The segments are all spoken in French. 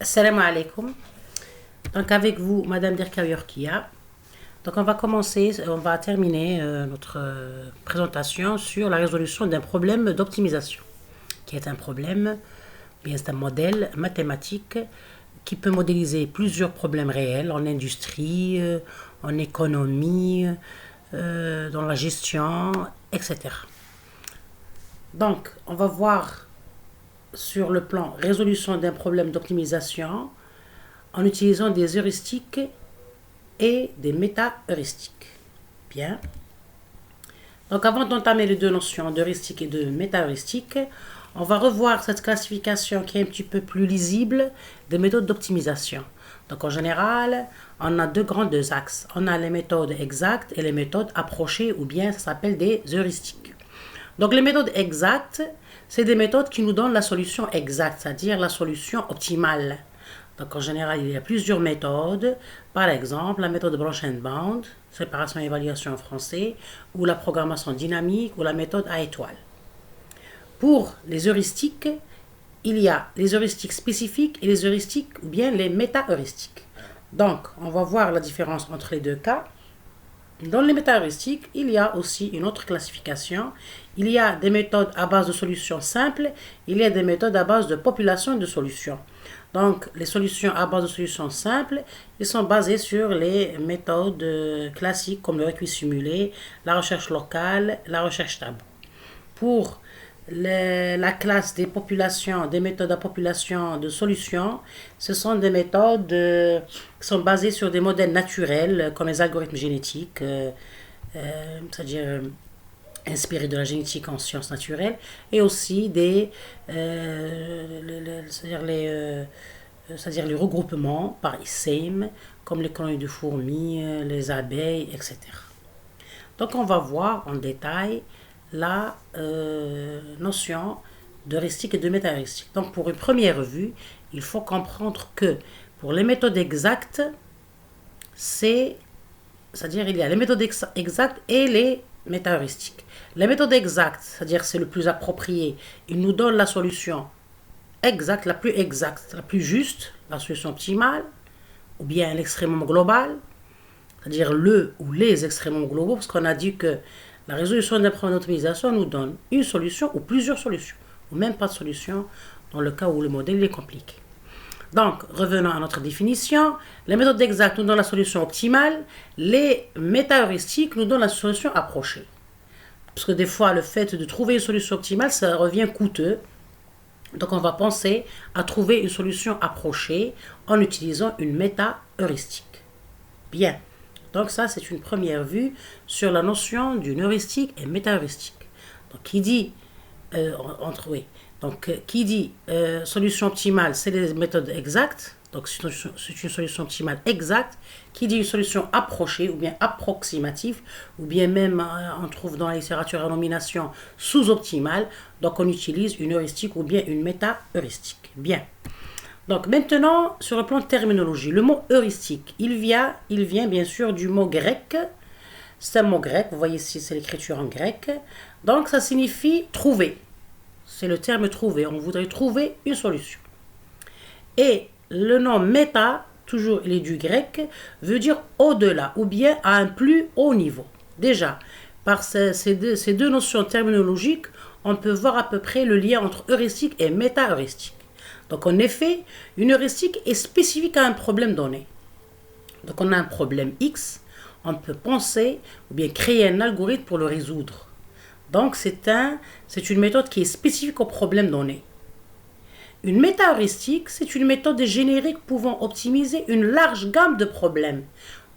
Assalamu alaikum. Donc avec vous, Madame Derkawi Orkia. Donc on va terminer notre présentation sur la résolution d'un problème d'optimisation, qui est un problème, bien c'est un modèle mathématique qui peut modéliser plusieurs problèmes réels en industrie, en économie, dans la gestion, etc. Donc on va voir sur le plan résolution d'un problème d'optimisation en utilisant des heuristiques et des méta-heuristiques. Bien. Donc avant d'entamer les deux notions d'heuristique et de méta-heuristique, on va revoir cette classification qui est un petit peu plus lisible des méthodes d'optimisation. Donc en général, on a deux grands axes. On a les méthodes exactes et les méthodes approchées, ou bien ça s'appelle des heuristiques. Donc les méthodes exactes, c'est des méthodes qui nous donnent la solution exacte, c'est-à-dire la solution optimale. Donc en général, il y a plusieurs méthodes. Par exemple, la méthode branch and bound, séparation et évaluation en français, ou la programmation dynamique, ou la méthode à étoile. Pour les heuristiques, il y a les heuristiques spécifiques et les heuristiques ou bien les méta-heuristiques. Donc, on va voir la différence entre les deux cas. Dans les méta-heuristiques, il y a aussi une autre classification. Il y a des méthodes à base de solutions simples, il y a des méthodes à base de population de solutions. Donc, les solutions à base de solutions simples, ils sont basées sur les méthodes classiques comme le recueil simulé, la recherche locale, la recherche tabou. Pour la classe des populations, des méthodes à population de solutions, ce sont des méthodes qui sont basées sur des modèles naturels comme les algorithmes génétiques, c'est-à-dire inspirés de la génétique en sciences naturelles, et aussi c'est-à-dire les regroupements par ISAME, comme les colonies de fourmis, les abeilles, etc. Donc on va voir en détail la notion d'heuristique et de méta-heuristique. Donc pour une première vue, il faut comprendre que pour les méthodes exactes, c'est-à-dire il y a les méthodes exactes et les méta-heuristiques. Les méthodes exactes, c'est-à-dire c'est le plus approprié, il nous donne la solution exacte, la plus juste, la solution optimale, ou bien l'extrémum global, c'est-à-dire le ou les extrémums globaux, parce qu'on a dit que la résolution d'un problème d'optimisation nous donne une solution ou plusieurs solutions, ou même pas de solution dans le cas où le modèle est compliqué. Donc, revenons à notre définition. Les méthodes exactes nous donnent la solution optimale, les méta-heuristiques nous donnent la solution approchée. Parce que des fois, le fait de trouver une solution optimale, ça revient coûteux. Donc, on va penser à trouver une solution approchée en utilisant une méta-heuristique. Bien. Donc, ça, c'est une première vue sur la notion d'une heuristique et méta-heuristique. Donc, qui dit solution optimale, c'est les méthodes exactes. Donc, c'est une solution optimale exacte. Qui dit une solution approchée ou bien approximative, ou bien même, on trouve dans la littérature la nomination sous-optimale. Donc, on utilise une heuristique ou bien une méta-heuristique. Bien. Donc, maintenant, sur le plan de terminologie, le mot heuristique, il vient bien sûr du mot grec. C'est un mot grec, vous voyez ici, c'est l'écriture en grec. Donc, ça signifie trouver. C'est le terme trouver. On voudrait trouver une solution. Et le nom méta, toujours il est du grec, veut dire au-delà ou bien à un plus haut niveau. Déjà, par ces deux notions terminologiques, on peut voir à peu près le lien entre heuristique et méta-heuristique. Donc en effet, une heuristique est spécifique à un problème donné. Donc on a un problème X, on peut penser ou bien créer un algorithme pour le résoudre. Donc c'est une méthode qui est spécifique au problème donné. Une méta-heuristique, c'est une méthode générique pouvant optimiser une large gamme de problèmes.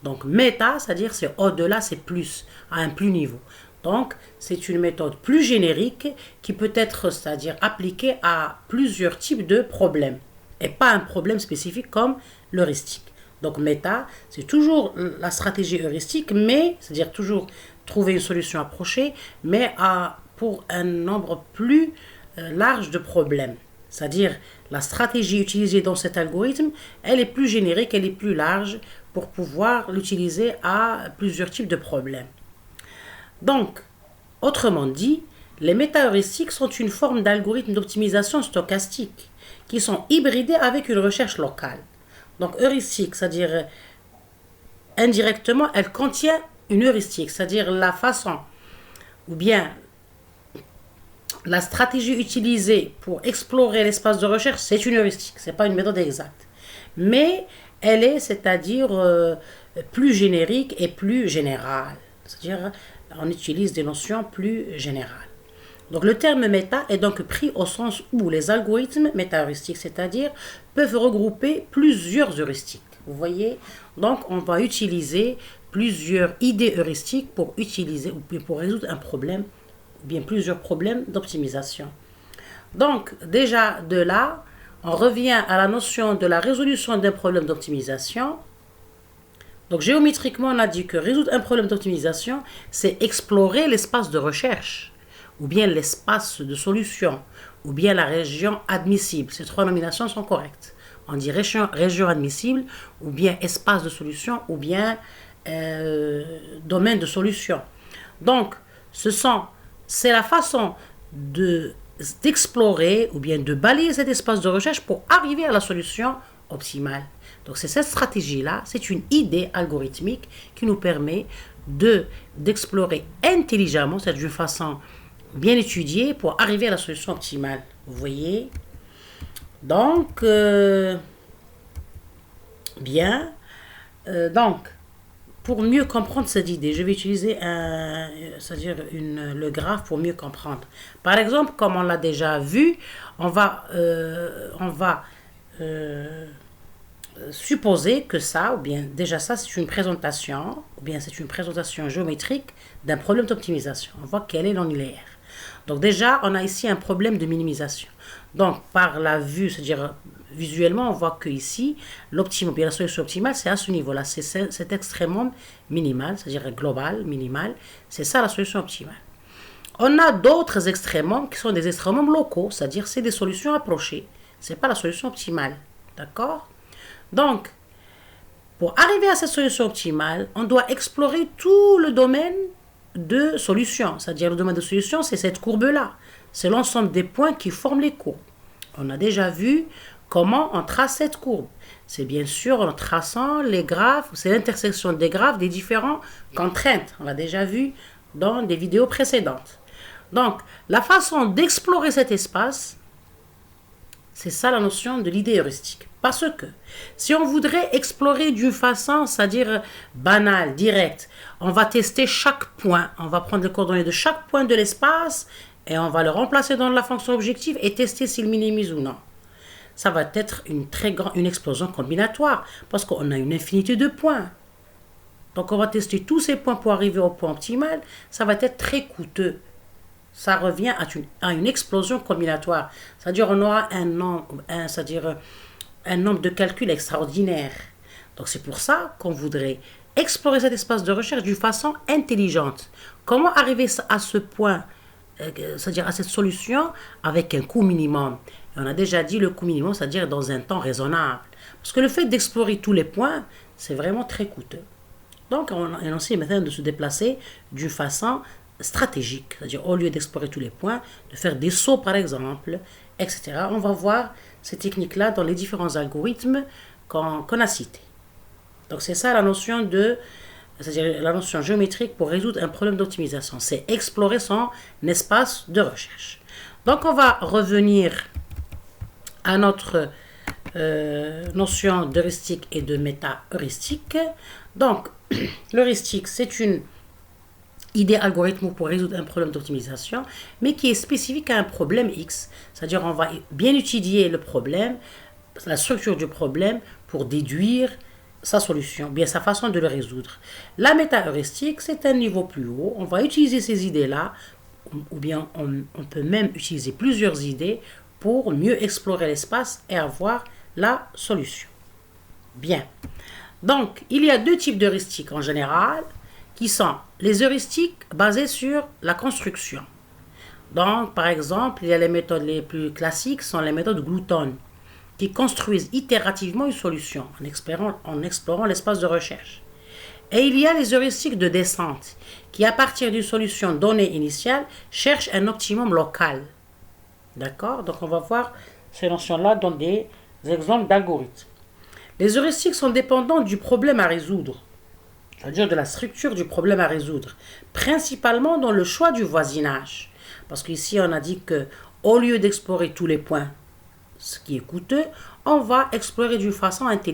Donc méta, c'est-à-dire c'est au-delà, c'est plus, à un plus niveau. Donc c'est une méthode plus générique qui peut être, c'est-à-dire appliquée à plusieurs types de problèmes. Et pas un problème spécifique comme l'heuristique. Donc méta, c'est toujours la stratégie heuristique, mais, c'est-à-dire toujours trouver une solution approchée, mais pour un nombre plus large de problèmes. C'est-à-dire la stratégie utilisée dans cet algorithme, elle est plus générique, elle est plus large pour pouvoir l'utiliser à plusieurs types de problèmes. Donc, autrement dit, les méta-heuristiques sont une forme d'algorithme d'optimisation stochastique qui sont hybridées avec une recherche locale. Donc, heuristique, c'est-à-dire indirectement, elle contient une heuristique, c'est-à-dire la façon ou bien la stratégie utilisée pour explorer l'espace de recherche, c'est une heuristique, ce n'est pas une méthode exacte. Mais elle est, c'est-à-dire, plus générique et plus générale. C'est-à-dire, on utilise des notions plus générales. Donc, le terme méta est donc pris au sens où les algorithmes méta-heuristiques, c'est-à-dire, peuvent regrouper plusieurs heuristiques. Vous voyez? Donc, on va utiliser plusieurs idées heuristiques pour résoudre un problème, ou bien plusieurs problèmes d'optimisation. Donc, déjà de là, on revient à la notion de la résolution d'un problème d'optimisation. Donc, géométriquement, on a dit que résoudre un problème d'optimisation, c'est explorer l'espace de recherche, ou bien l'espace de solution, ou bien la région admissible. Ces trois nominations sont correctes. On dit région admissible, ou bien espace de solution, ou bien domaine de solution. Donc, c'est la façon d'explorer ou bien de balayer cet espace de recherche pour arriver à la solution optimale. Donc, c'est cette stratégie-là, c'est une idée algorithmique qui nous permet d'explorer intelligemment, c'est d'une façon bien étudiée pour arriver à la solution optimale. Vous voyez? Donc, bien. Donc, pour mieux comprendre cette idée, je vais utiliser le graphe pour mieux comprendre. Par exemple, comme on l'a déjà vu, on va supposer que ça, ou bien déjà ça, c'est une présentation, ou bien c'est une présentation géométrique d'un problème d'optimisation. On voit quel est l'annulaire. Donc déjà, on a ici un problème de minimisation. Donc, par la vue, c'est-à-dire visuellement, on voit que ici, la solution optimale, c'est à ce niveau-là. C'est cet extrémum minimal, c'est-à-dire global, minimal. C'est ça la solution optimale. On a d'autres extrémums qui sont des extrémums locaux, c'est-à-dire c'est des solutions approchées. Ce n'est pas la solution optimale. D'accord? Donc, pour arriver à cette solution optimale, on doit explorer tout le domaine de solution. C'est-à-dire le domaine de solution, c'est cette courbe-là. C'est l'ensemble des points qui forment les courbes. On a déjà vu comment on trace cette courbe. C'est bien sûr en traçant les graphes, c'est l'intersection des graphes des différentes contraintes. On l'a déjà vu dans des vidéos précédentes. Donc, la façon d'explorer cet espace, c'est ça la notion de l'idée heuristique. Parce que si on voudrait explorer d'une façon, c'est-à-dire banale, directe, on va tester chaque point. On va prendre les coordonnées de chaque point de l'espace et on va le remplacer dans la fonction objective et tester s'il minimise ou non. Ça va être une explosion combinatoire parce qu'on a une infinité de points. Donc on va tester tous ces points pour arriver au point optimal. Ça va être très coûteux. Ça revient à une explosion combinatoire. C'est-à-dire on aura un nombre de calculs extraordinaire. Donc c'est pour ça qu'on voudrait explorer cet espace de recherche d'une façon intelligente. Comment arriver à ce point, c'est-à-dire à cette solution avec un coût minimum? Et on a déjà dit le coût minimum, c'est-à-dire dans un temps raisonnable. Parce que le fait d'explorer tous les points, c'est vraiment très coûteux. Donc on a énoncé maintenant de se déplacer d'une façon stratégique, c'est-à-dire au lieu d'explorer tous les points, de faire des sauts par exemple, etc. On va voir ces techniques-là dans les différents algorithmes qu'on a cités. Donc c'est ça la notion c'est-à-dire la notion géométrique pour résoudre un problème d'optimisation. C'est explorer son espace de recherche. Donc on va revenir à notre notion d'heuristique et de méta-heuristique. Donc l'heuristique, c'est une idée algorithme pour résoudre un problème d'optimisation, mais qui est spécifique à un problème X. C'est-à-dire on va bien étudier le problème, la structure du problème pour déduire sa solution, bien sa façon de le résoudre. La méta-heuristique, c'est un niveau plus haut. On va utiliser ces idées-là, ou bien on peut même utiliser plusieurs idées pour mieux explorer l'espace et avoir la solution. Bien. Donc, il y a deux types d'heuristiques en général, qui sont les heuristiques basées sur la construction. Donc, par exemple, il y a les méthodes les plus classiques, sont les méthodes Glouton, qui construisent itérativement une solution en explorant l'espace de recherche. Et il y a les heuristiques de descente, qui à partir d'une solution donnée initiale, cherchent un optimum local. D'accord? Donc on va voir Ces notions-là donnent des exemples d'algorithmes. Les heuristiques sont dépendants du problème à résoudre, c'est-à-dire de la structure du problème à résoudre, principalement dans le choix du voisinage. Parce qu'ici, on a dit que au lieu d'explorer tous les points, ce qui est coûteux, on va explorer d'une façon intelligente.